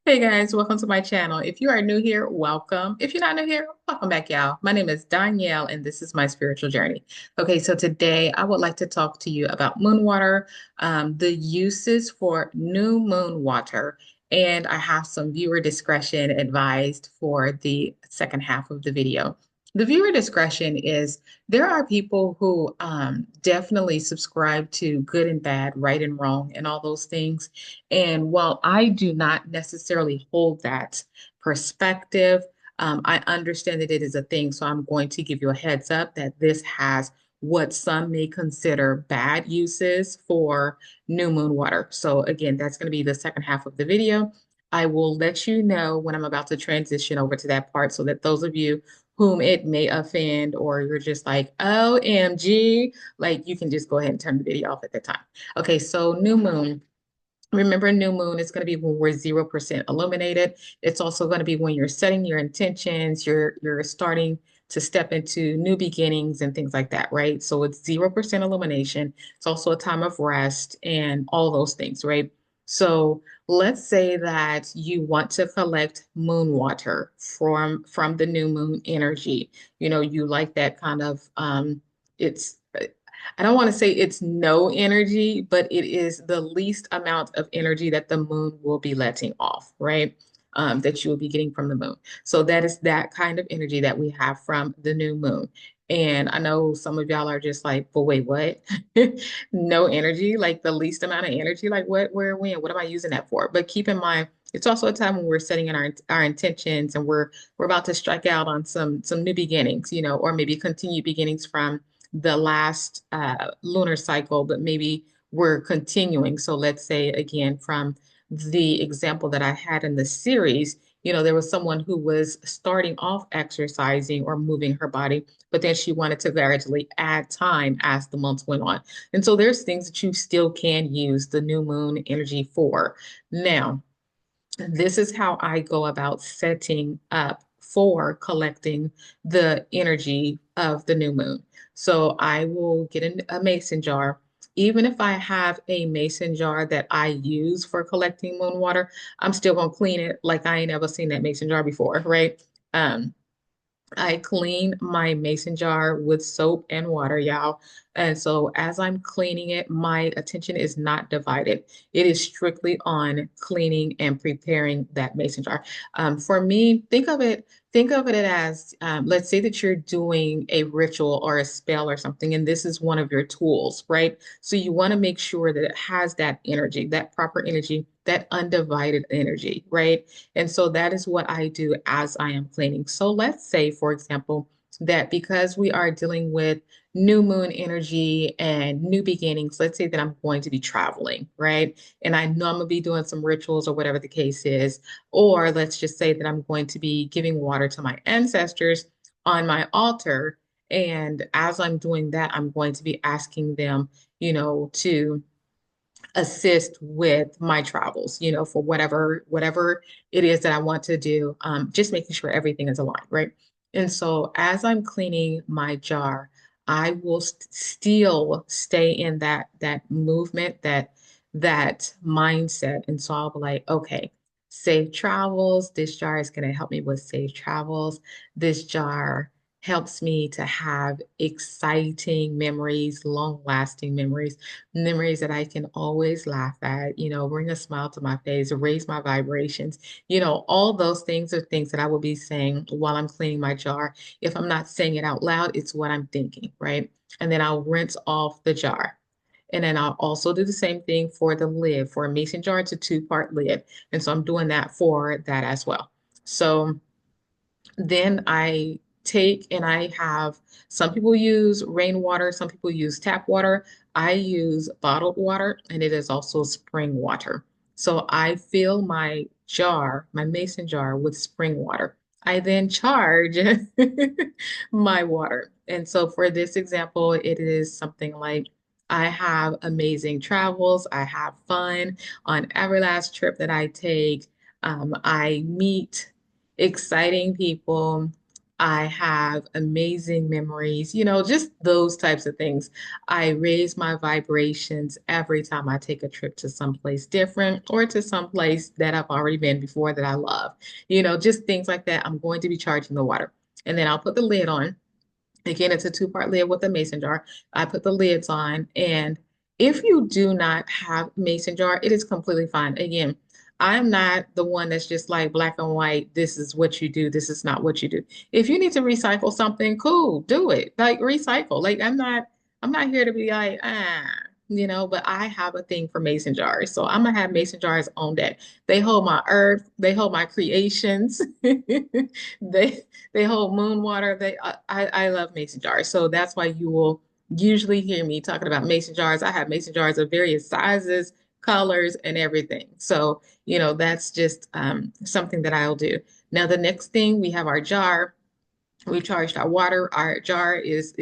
Hey guys, welcome to my channel. If you are new here, welcome. If you're not new here, welcome back, y'all. My name is Danielle, and this is my spiritual journey. Okay, so today I would like to talk to you about moon water, the uses for new moon water, and I have some viewer discretion advised for the second half of the video. The viewer discretion is there are people who definitely subscribe to good and bad, right and wrong, and all those things. And while I do not necessarily hold that perspective, I understand that it is a thing. So I'm going to give you a heads up that this has what some may consider bad uses for new moon water. So again, that's going to be the second half of the video. I will let you know when I'm about to transition over to that part so that those of you whom it may offend or you're just like, OMG, like you can just go ahead and turn the video off at that time. Okay, so new moon. Remember, new moon is going to be when we're 0% illuminated. It's also going to be when you're setting your intentions, you're starting to step into new beginnings and things like that, right? So it's 0% illumination. It's also a time of rest and all those things, right? So let's say that you want to collect moon water from the new moon energy. You know, you like that kind of it's I don't want to say it's no energy, but it is the least amount of energy that the moon will be letting off, right? That you will be getting from the moon. So that is that kind of energy that we have from the new moon. And I know some of y'all are just like, but wait, what? No energy, like the least amount of energy, like what, where, when, what am I using that for? But keep in mind, it's also a time when we're setting in our intentions and we're about to strike out on some new beginnings, you know, or maybe continue beginnings from the last lunar cycle, but maybe we're continuing. So let's say again, from the example that I had in the series, you know, there was someone who was starting off exercising or moving her body, but then she wanted to gradually add time as the months went on. And so there's things that you still can use the new moon energy for. Now, this is how I go about setting up for collecting the energy of the new moon. So I will get a mason jar. Even if I have a mason jar that I use for collecting moon water, I'm still gonna clean it like I ain't ever seen that mason jar before, right? Um, I clean my mason jar with soap and water, y'all. And so as I'm cleaning it, my attention is not divided. It is strictly on cleaning and preparing that mason jar. For me, think of it as, let's say that you're doing a ritual or a spell or something, and this is one of your tools, right? So you want to make sure that it has that energy, that proper energy, that undivided energy, right? And so that is what I do as I am cleaning. So let's say, for example, that because we are dealing with new moon energy and new beginnings, let's say that I'm going to be traveling, right? And I know I'm going to be doing some rituals or whatever the case is. Or let's just say that I'm going to be giving water to my ancestors on my altar. And as I'm doing that, I'm going to be asking them, you know, to assist with my travels, you know, for whatever it is that I want to do, just making sure everything is aligned, right? And so as I'm cleaning my jar, I will still stay in that movement, that mindset. And so I'll be like, okay, safe travels. This jar is going to help me with safe travels. This jar helps me to have exciting memories, long-lasting memories, memories that I can always laugh at, you know, bring a smile to my face, raise my vibrations. You know, all those things are things that I will be saying while I'm cleaning my jar. If I'm not saying it out loud, it's what I'm thinking, right? And then I'll rinse off the jar. And then I'll also do the same thing for the lid. For a mason jar, it's a two-part lid. And so I'm doing that for that as well. So then I take and I have some people use rainwater, some people use tap water. I use bottled water and it is also spring water. So I fill my jar, my mason jar with spring water. I then charge my water. And so for this example, it is something like I have amazing travels. I have fun on every last trip that I take. I meet exciting people. I have amazing memories, just those types of things. I raise my vibrations every time I take a trip to someplace different or to someplace that I've already been before that I love. Just things like that. I'm going to be charging the water. And then I'll put the lid on. Again, it's a two-part lid with a mason jar. I put the lids on, and if you do not have mason jar, it is completely fine. Again, I'm not the one that's just like black and white. This is what you do. This is not what you do. If you need to recycle something, cool, do it. Like recycle. Like I'm not here to be like, but I have a thing for mason jars. So I'm gonna have mason jars on deck. They hold my earth, they hold my creations. They they hold moon water. I love mason jars. So that's why you will usually hear me talking about mason jars. I have mason jars of various sizes, colors, and everything. So, that's just something that I'll do. Now, the next thing we have our jar. We've charged our water. Our jar is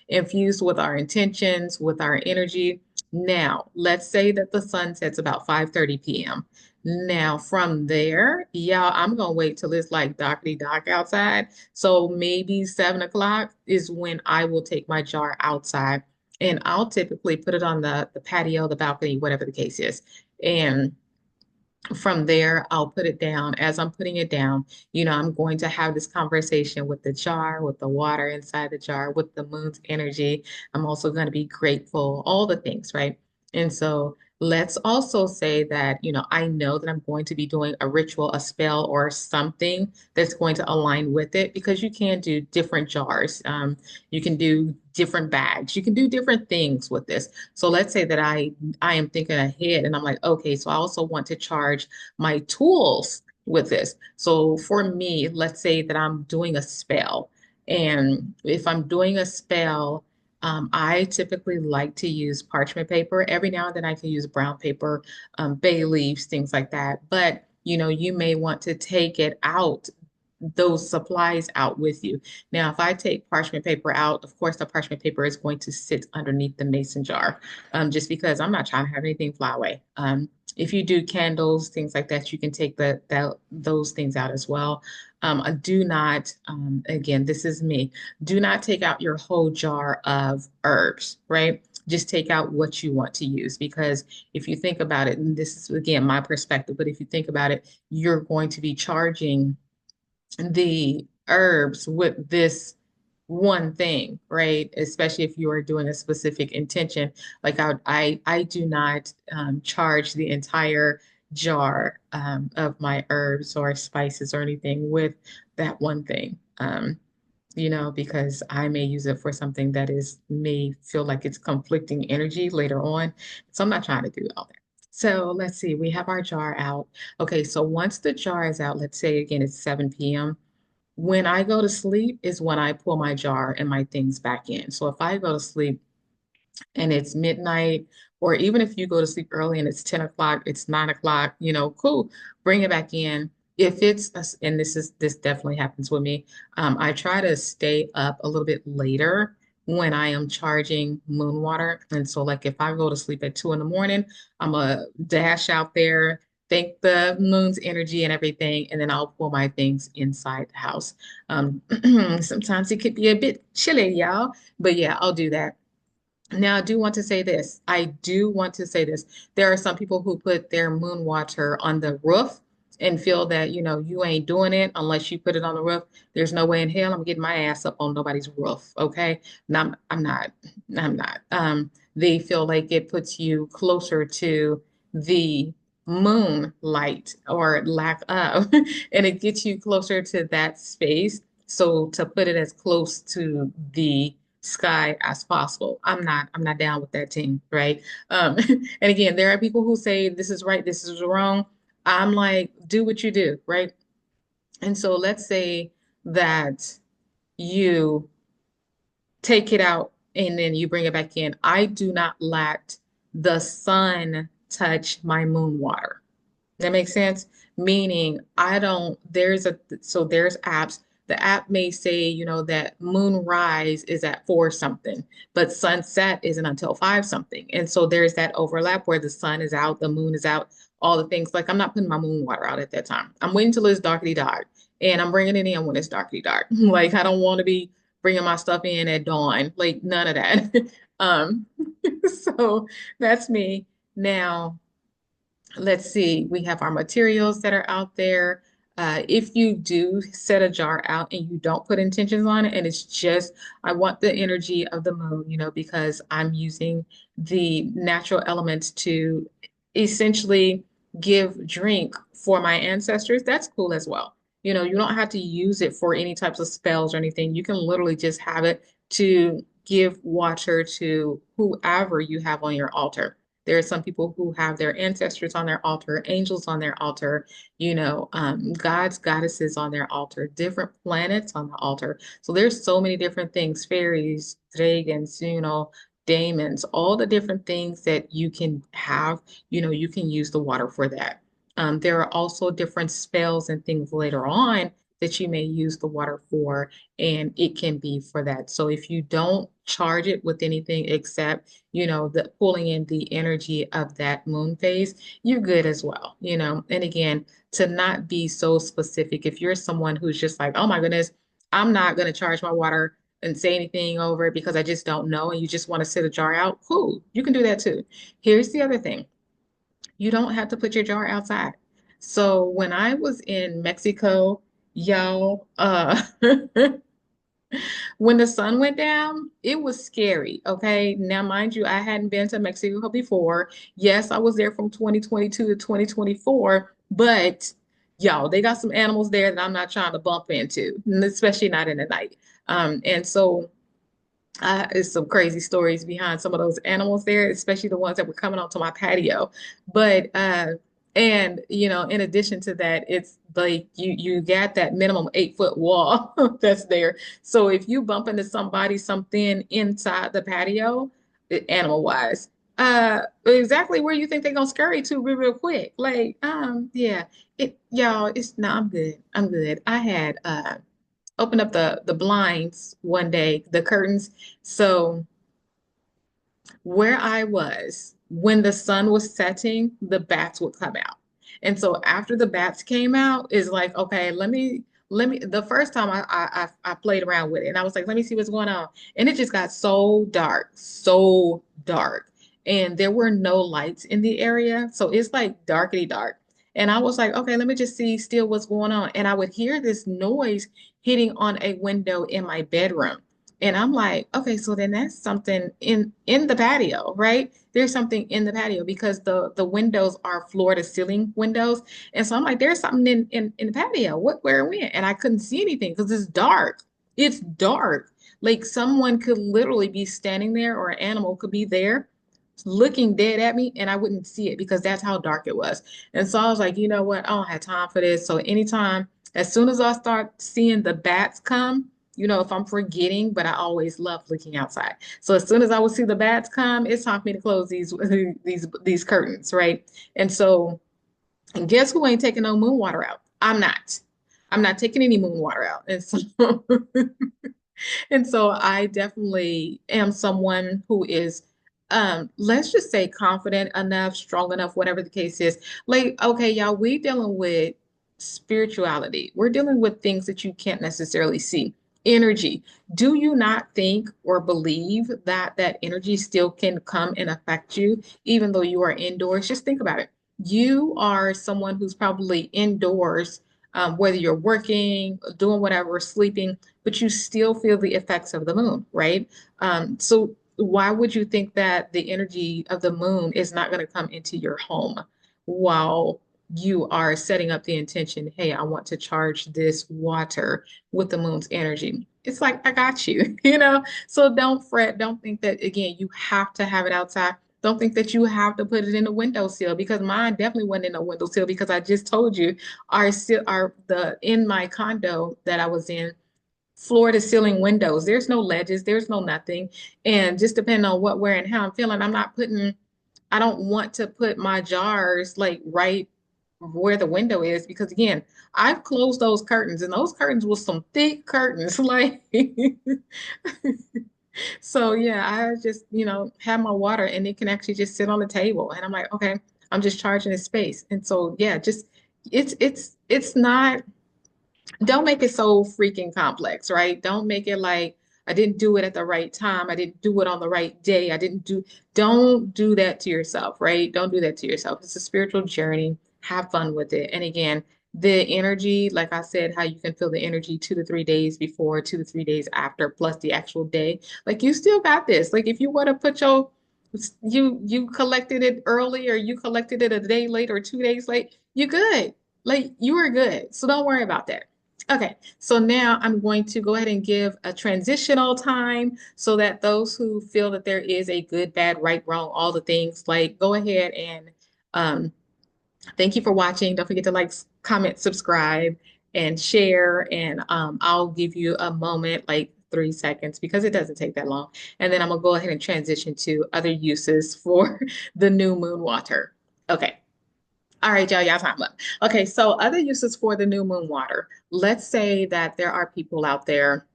infused with our intentions, with our energy. Now, let's say that the sun sets about 5:30 p.m. Now, from there, yeah, I'm gonna wait till it's like darky dark outside. So maybe 7 o'clock is when I will take my jar outside, and I'll typically put it on the patio, the balcony, whatever the case is. And from there, I'll put it down. As I'm putting it down, I'm going to have this conversation with the jar, with the water inside the jar, with the moon's energy. I'm also going to be grateful, all the things, right? And so let's also say that, I know that I'm going to be doing a ritual, a spell, or something that's going to align with it because you can do different jars. You can do different bags. You can do different things with this. So let's say that I am thinking ahead and I'm like, okay, so I also want to charge my tools with this. So for me, let's say that I'm doing a spell. And if I'm doing a spell, I typically like to use parchment paper. Every now and then I can use brown paper, bay leaves, things like that. But you may want to take it out, those supplies out with you. Now, if I take parchment paper out, of course, the parchment paper is going to sit underneath the mason jar, just because I'm not trying to have anything fly away. If you do candles, things like that, you can take those things out as well. Do not, again, this is me, do not take out your whole jar of herbs, right? Just take out what you want to use because if you think about it, and this is again my perspective, but if you think about it, you're going to be charging the herbs with this one thing, right? Especially if you are doing a specific intention. Like I do not charge the entire jar of my herbs or spices or anything with that one thing. Because I may use it for something that may feel like it's conflicting energy later on. So I'm not trying to do all that. So let's see, we have our jar out. Okay, so once the jar is out, let's say again it's 7 p.m. When I go to sleep is when I pull my jar and my things back in. So if I go to sleep and it's midnight, or even if you go to sleep early and it's 10 o'clock, it's 9 o'clock, cool, bring it back in. If it's, and this definitely happens with me, I try to stay up a little bit later when I am charging moon water. And so, like, if I go to sleep at 2 in the morning, I'm a dash out there, thank the moon's energy and everything, and then I'll pull my things inside the house. Sometimes it could be a bit chilly, y'all, but yeah, I'll do that. Now, I do want to say this. I do want to say this. There are some people who put their moon water on the roof and feel that, you ain't doing it unless you put it on the roof. There's no way in hell I'm getting my ass up on nobody's roof. Okay. No, I'm not. I'm not. They feel like it puts you closer to the moonlight or lack of, and it gets you closer to that space. So to put it as close to the sky as possible. I'm not down with that team, right? And again, there are people who say this is right, this is wrong. I'm like, do what you do, right? And so let's say that you take it out and then you bring it back in. I do not let the sun touch my moon water. That makes sense? Meaning there's apps. The app may say, that moonrise is at 4 something, but sunset isn't until 5 something. And so there's that overlap where the sun is out, the moon is out. all the things. Like I'm not putting my moon water out at that time. I'm waiting till it's darkety dark, and I'm bringing it in when it's darkety dark. Like I don't want to be bringing my stuff in at dawn. Like none of that. Um, so that's me. Now, let's see, we have our materials that are out there. If you do set a jar out and you don't put intentions on it, and it's just, I want the energy of the moon, because I'm using the natural elements to essentially give drink for my ancestors, that's cool as well. You don't have to use it for any types of spells or anything. You can literally just have it to give water to whoever you have on your altar. There are some people who have their ancestors on their altar, angels on their altar, gods, goddesses on their altar, different planets on the altar. So there's so many different things, fairies, dragons, daemons, all the different things that you can have, you can use the water for that. There are also different spells and things later on that you may use the water for, and it can be for that. So if you don't charge it with anything except the pulling in the energy of that moon phase, you're good as well, And again, to not be so specific, if you're someone who's just like, oh my goodness, I'm not going to charge my water and say anything over it because I just don't know, and you just want to sit a jar out, cool, you can do that too. Here's the other thing. You don't have to put your jar outside. So when I was in Mexico, y'all, when the sun went down, it was scary. Okay. Now, mind you, I hadn't been to Mexico before. Yes, I was there from 2022 to 2024, but y'all, they got some animals there that I'm not trying to bump into, and especially not in the night. And so there's some crazy stories behind some of those animals there, especially the ones that were coming onto my patio. But and in addition to that, it's like you got that minimum 8 foot wall that's there. So if you bump into somebody, something inside the patio, animal wise, exactly where you think they're gonna scurry to real quick. Like, yeah, y'all, it's no, I'm good. I'm good. I had opened up the blinds one day, the curtains. So where I was, when the sun was setting, the bats would come out. And so after the bats came out, is like, okay, let me the first time I played around with it and I was like, let me see what's going on. And it just got so dark, so dark. And there were no lights in the area. So it's like darkety dark. And I was like, okay, let me just see still what's going on. And I would hear this noise hitting on a window in my bedroom. And I'm like, okay, so then that's something in the patio, right? There's something in the patio because the windows are floor to ceiling windows. And so I'm like, there's something in the patio. What where are we at? And I couldn't see anything because it's dark. It's dark. Like someone could literally be standing there or an animal could be there looking dead at me and I wouldn't see it because that's how dark it was. And so I was like, you know what? I don't have time for this. So anytime, as soon as I start seeing the bats come, if I'm forgetting, but I always love looking outside. So as soon as I would see the bats come, it's time for me to close these these curtains, right? And so, and guess who ain't taking no moon water out? I'm not. I'm not taking any moon water out. And so and so I definitely am someone who is, let's just say confident enough, strong enough, whatever the case is. Like, okay, y'all, we dealing with spirituality. We're dealing with things that you can't necessarily see. Energy. Do you not think or believe that that energy still can come and affect you, even though you are indoors? Just think about it. You are someone who's probably indoors, whether you're working, doing whatever, sleeping, but you still feel the effects of the moon, right? So why would you think that the energy of the moon is not going to come into your home while you are setting up the intention, hey, I want to charge this water with the moon's energy? It's like, I got you, So don't fret. Don't think that, again, you have to have it outside. Don't think that you have to put it in a windowsill because mine definitely wasn't in a windowsill because I just told you our the in my condo that I was in, floor to ceiling windows. There's no ledges, there's no nothing. And just depending on what, where, and how I'm feeling, I don't want to put my jars like right where the window is because again, I've closed those curtains and those curtains were some thick curtains. Like, so yeah, I just, have my water and it can actually just sit on the table. And I'm like, okay, I'm just charging the space. And so yeah, just it's not, don't make it so freaking complex, right? Don't make it like I didn't do it at the right time. I didn't do it on the right day. Don't do that to yourself, right? Don't do that to yourself. It's a spiritual journey. Have fun with it. And again, the energy, like I said, how you can feel the energy 2 to 3 days before, 2 to 3 days after, plus the actual day. Like you still got this. Like if you want to put you collected it early or you collected it a day late or 2 days late, you're good. Like you are good. So don't worry about that. Okay, so now I'm going to go ahead and give a transitional time so that those who feel that there is a good, bad, right, wrong, all the things, like go ahead and um, thank you for watching. Don't forget to like, comment, subscribe, and share. And I'll give you a moment, like 3 seconds, because it doesn't take that long. And then I'm gonna go ahead and transition to other uses for the new moon water. Okay. All right, y'all time up. Okay, so other uses for the new moon water. Let's say that there are people out there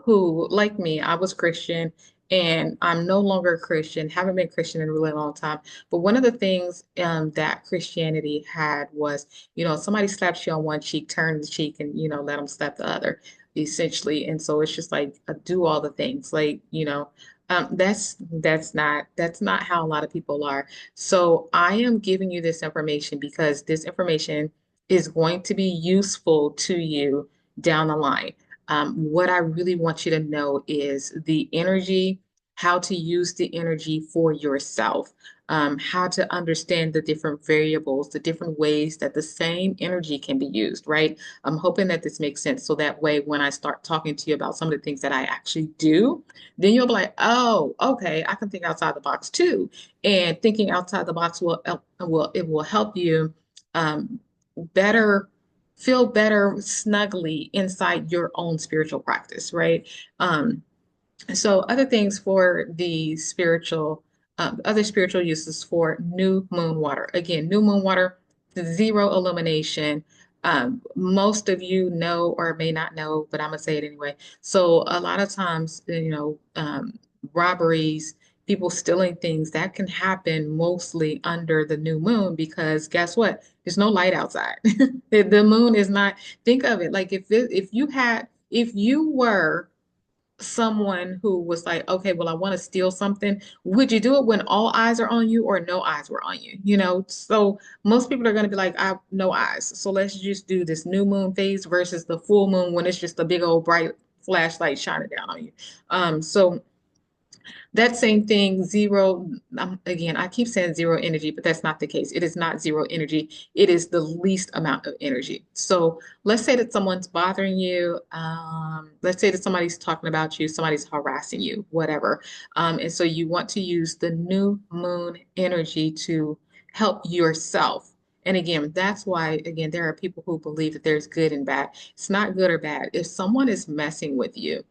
who, like me, I was Christian and I'm no longer Christian, haven't been Christian in a really long time. But one of the things that Christianity had was, somebody slaps you on one cheek, turn the cheek and, let them slap the other, essentially. And so it's just like do all the things, like, that's not how a lot of people are. So I am giving you this information because this information is going to be useful to you down the line. What I really want you to know is the energy, how to use the energy for yourself, how to understand the different variables, the different ways that the same energy can be used, right? I'm hoping that this makes sense. So that way, when I start talking to you about some of the things that I actually do, then you'll be like, oh, okay, I can think outside the box too. And thinking outside the box will help you better feel better snugly inside your own spiritual practice, right? So other things for the other spiritual uses for new moon water. Again, new moon water, zero illumination. Most of you know or may not know, but I'm gonna say it anyway. So a lot of times, robberies, people stealing things, that can happen mostly under the new moon because guess what? There's no light outside. The moon is not, think of it like if you were someone who was like, okay, well, I want to steal something, would you do it when all eyes are on you or no eyes were on you? So most people are going to be like, I have no eyes. So let's just do this new moon phase versus the full moon when it's just a big old bright flashlight shining down on you. So that same thing, zero, again, I keep saying zero energy, but that's not the case. It is not zero energy. It is the least amount of energy. So let's say that someone's bothering you. Let's say that somebody's talking about you, somebody's harassing you, whatever. And so you want to use the new moon energy to help yourself. And again, that's why, again, there are people who believe that there's good and bad. It's not good or bad. If someone is messing with you,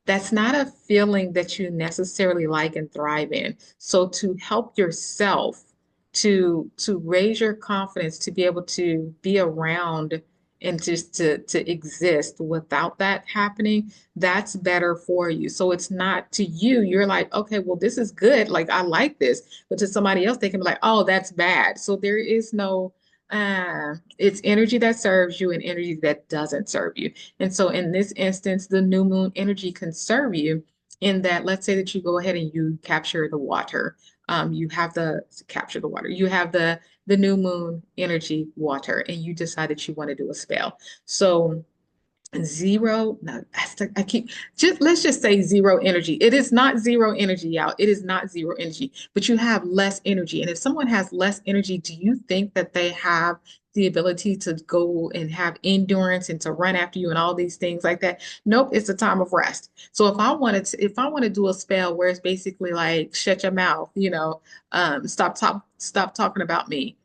that's not a feeling that you necessarily like and thrive in. So to help yourself to raise your confidence, to be able to be around and just to exist without that happening, that's better for you. So it's not to you, you're like, okay, well, this is good. Like I like this. But to somebody else, they can be like, oh, that's bad. So there is no it's energy that serves you and energy that doesn't serve you. And so in this instance, the new moon energy can serve you in that, let's say that you go ahead and you capture the water. You have the capture the water. You have the new moon energy water, and you decide that you want to do a spell. So zero, no, I keep just let's just say zero energy. It is not zero energy, y'all. It is not zero energy, but you have less energy. And if someone has less energy, do you think that they have the ability to go and have endurance and to run after you and all these things like that? Nope, it's a time of rest. So if I want to do a spell where it's basically like shut your mouth, stop talking about me,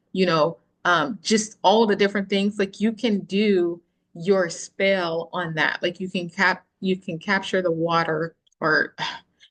just all the different things like you can do your spell on that. Like you can capture the water or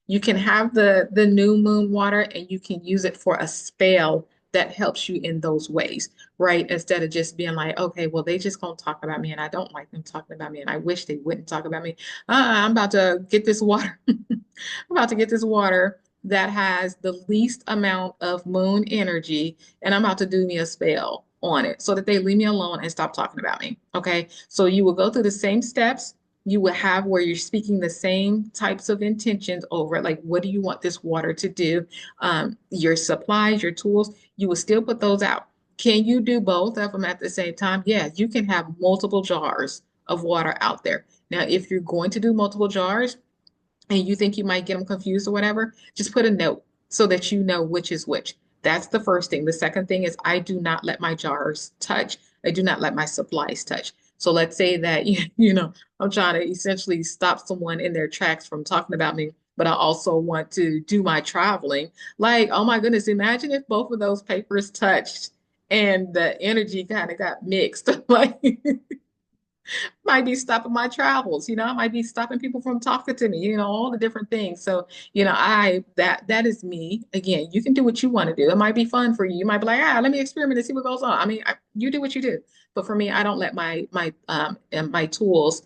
you can have the new moon water and you can use it for a spell that helps you in those ways, right? Instead of just being like, okay, well, they just gonna talk about me and I don't like them talking about me and I wish they wouldn't talk about me. I'm about to get this water. I'm about to get this water that has the least amount of moon energy, and I'm about to do me a spell on it so that they leave me alone and stop talking about me. Okay. So you will go through the same steps. You will have where you're speaking the same types of intentions over it. Like, what do you want this water to do? Your supplies, your tools, you will still put those out. Can you do both of them at the same time? Yeah, you can have multiple jars of water out there. Now, if you're going to do multiple jars, and you think you might get them confused or whatever, just put a note so that you know which is which. That's the first thing. The second thing is I do not let my jars touch. I do not let my supplies touch. So let's say that I'm trying to essentially stop someone in their tracks from talking about me, but I also want to do my traveling. Like, oh my goodness, imagine if both of those papers touched and the energy kind of got mixed. Like might be stopping my travels, I might be stopping people from talking to me, all the different things. So, that is me. Again, you can do what you want to do. It might be fun for you. You might be like, let me experiment and see what goes on. I mean, you do what you do. But for me, I don't let my tools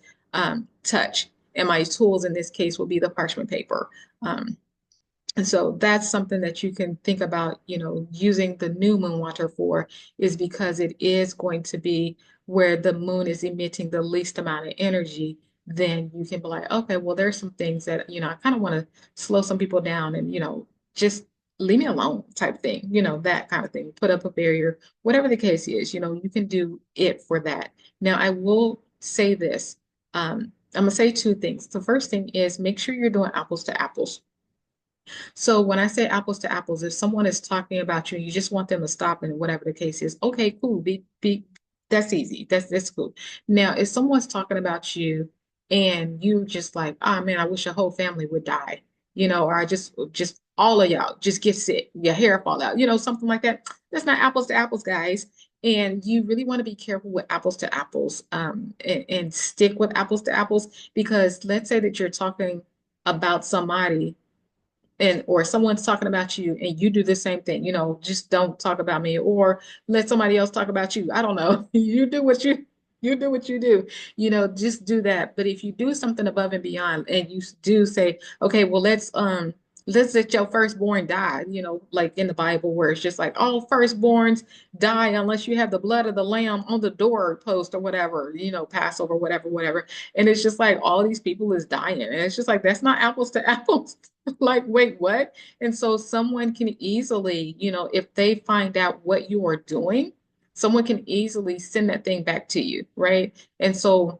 touch. And my tools in this case will be the parchment paper. And so that's something that you can think about, using the new moon water for, is because it is going to be where the moon is emitting the least amount of energy. Then you can be like, okay, well, there's some things that, I kind of want to slow some people down and, just leave me alone type thing, that kind of thing. Put up a barrier, whatever the case is, you can do it for that. Now, I will say this. I'm going to say two things. The first thing is make sure you're doing apples to apples. So when I say apples to apples, if someone is talking about you and you just want them to stop and whatever the case is, okay, cool. Be that's easy. That's cool. Now, if someone's talking about you and you just like, oh man, I wish your whole family would die, or I just all of y'all just get sick, your hair fall out, something like that. That's not apples to apples, guys. And you really want to be careful with apples to apples, and stick with apples to apples, because let's say that you're talking about somebody and or someone's talking about you and you do the same thing, just don't talk about me, or let somebody else talk about you. I don't know. You do what you do, just do that. But if you do something above and beyond and you do say, okay, well, let's let your firstborn die, like in the Bible where it's just like all firstborns die unless you have the blood of the lamb on the doorpost or whatever, Passover, whatever. And it's just like all these people is dying. And it's just like that's not apples to apples. Like, wait, what? And so someone can easily, if they find out what you are doing, someone can easily send that thing back to you, right? And so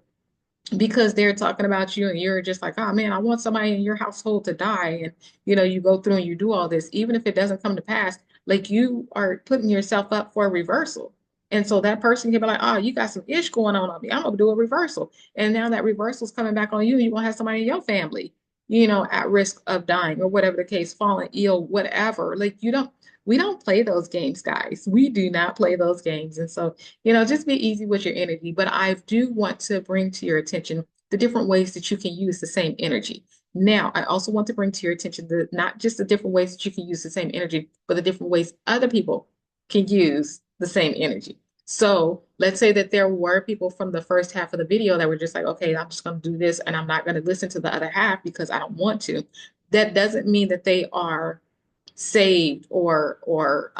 because they're talking about you and you're just like, oh man, I want somebody in your household to die. And, you go through and you do all this, even if it doesn't come to pass, like you are putting yourself up for a reversal. And so that person can be like, oh, you got some ish going on me. I'm gonna do a reversal. And now that reversal is coming back on you, you're gonna have somebody in your family, at risk of dying or whatever the case, falling ill, whatever. Like we don't play those games, guys. We do not play those games. And so just be easy with your energy. But I do want to bring to your attention the different ways that you can use the same energy. Now, I also want to bring to your attention not just the different ways that you can use the same energy, but the different ways other people can use the same energy. So let's say that there were people from the first half of the video that were just like, okay, I'm just going to do this and I'm not going to listen to the other half because I don't want to. That doesn't mean that they are saved or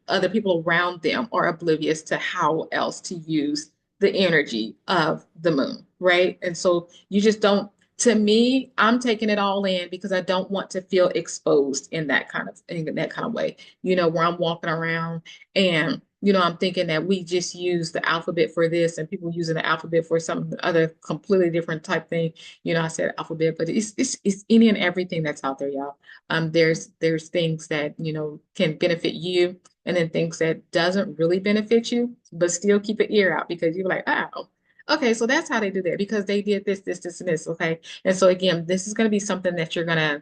other people around them are oblivious to how else to use the energy of the moon, right? And so you just don't, to me, I'm taking it all in because I don't want to feel exposed in that kind of way, where I'm walking around and I'm thinking that we just use the alphabet for this and people using the alphabet for some other completely different type thing. I said alphabet, but it's any and everything that's out there, y'all. There's things that can benefit you, and then things that doesn't really benefit you, but still keep an ear out because you're like, oh, okay, so that's how they do that because they did this, and this. Okay, and so again, this is going to be something that you're going to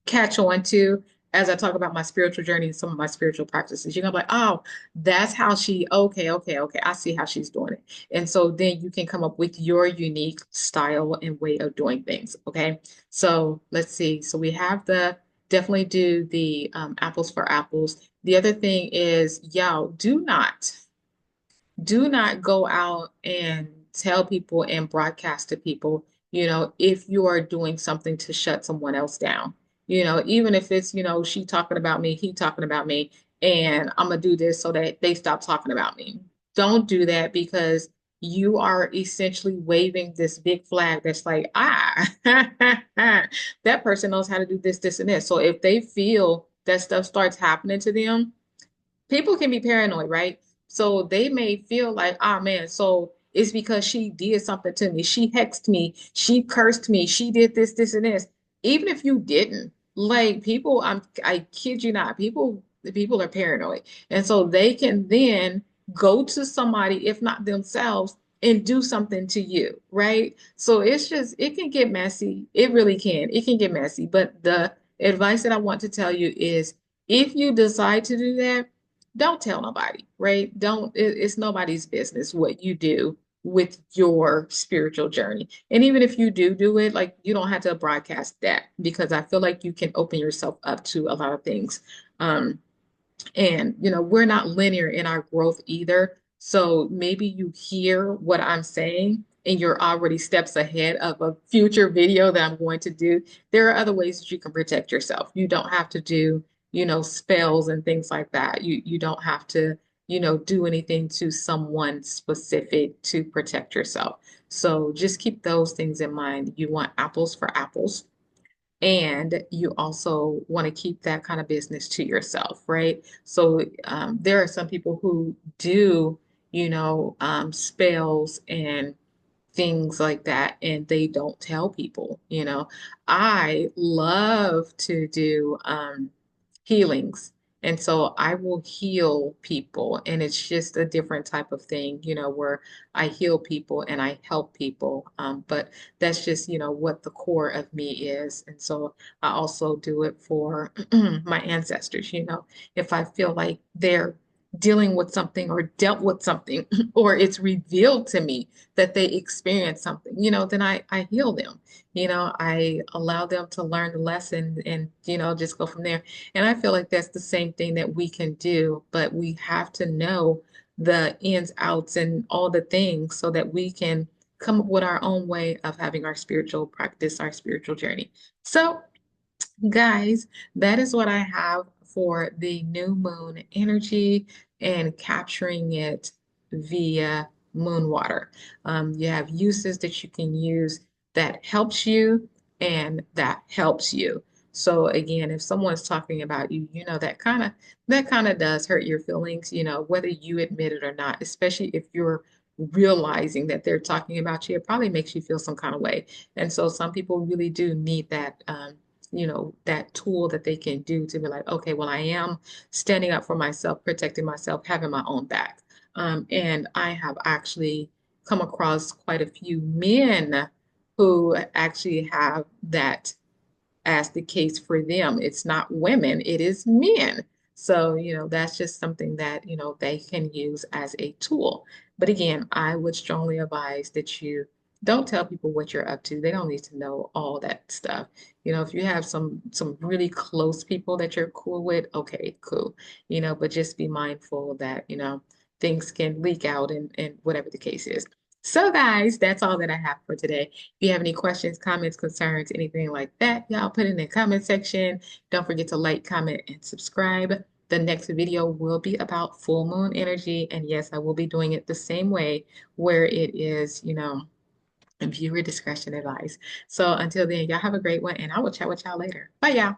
catch on to as I talk about my spiritual journey and some of my spiritual practices. You're gonna be like, oh, that's how okay. I see how she's doing it. And so then you can come up with your unique style and way of doing things. Okay. So let's see. So we have the definitely do the apples for apples. The other thing is, y'all, do not go out and tell people and broadcast to people, if you are doing something to shut someone else down. even if it's, she talking about me, he talking about me, and I'm gonna do this so that they stop talking about me. Don't do that because you are essentially waving this big flag that's like, that person knows how to do this, this, and this. So if they feel that stuff starts happening to them, people can be paranoid, right? So they may feel like, ah, man, so it's because she did something to me. She hexed me. She cursed me. She did this, this, and this. Even if you didn't, like people, I kid you not, people are paranoid. And so they can then go to somebody, if not themselves, and do something to you, right? So it can get messy. It really can. It can get messy. But the advice that I want to tell you is if you decide to do that, don't tell nobody, right? It's nobody's business what you do with your spiritual journey. And even if you do it, like you don't have to broadcast that because I feel like you can open yourself up to a lot of things. Um, and, we're not linear in our growth either. So maybe you hear what I'm saying and you're already steps ahead of a future video that I'm going to do. There are other ways that you can protect yourself. You don't have to do, spells and things like that. You don't have to, do anything to someone specific to protect yourself. So just keep those things in mind. You want apples for apples. And you also want to keep that kind of business to yourself, right? So there are some people who do, spells and things like that, and they don't tell people. I love to do healings. And so I will heal people, and it's just a different type of thing, where I heal people and I help people. But that's just, what the core of me is. And so I also do it for my ancestors, if I feel like they're dealing with something or dealt with something, or it's revealed to me that they experienced something, then I heal them. I allow them to learn the lesson and, just go from there. And I feel like that's the same thing that we can do, but we have to know the ins, outs, and all the things so that we can come up with our own way of having our spiritual practice, our spiritual journey. So, guys, that is what I have for the new moon energy and capturing it via moon water. You have uses that you can use that helps you and that helps you. So again, if someone's talking about you, that kind of does hurt your feelings, whether you admit it or not, especially if you're realizing that they're talking about you, it probably makes you feel some kind of way. And so some people really do need that that tool that they can do to be like, okay, well, I am standing up for myself, protecting myself, having my own back. And I have actually come across quite a few men who actually have that as the case for them. It's not women, it is men. So, that's just something that, they can use as a tool. But again, I would strongly advise that you don't tell people what you're up to. They don't need to know all that stuff. If you have some really close people that you're cool with, okay, cool. But just be mindful that, things can leak out and whatever the case is. So guys, that's all that I have for today. If you have any questions, comments, concerns, anything like that, y'all put it in the comment section. Don't forget to like, comment, and subscribe. The next video will be about full moon energy. And yes, I will be doing it the same way where it is, viewer discretion advice. So until then, y'all have a great one and I will chat with y'all later. Bye, y'all.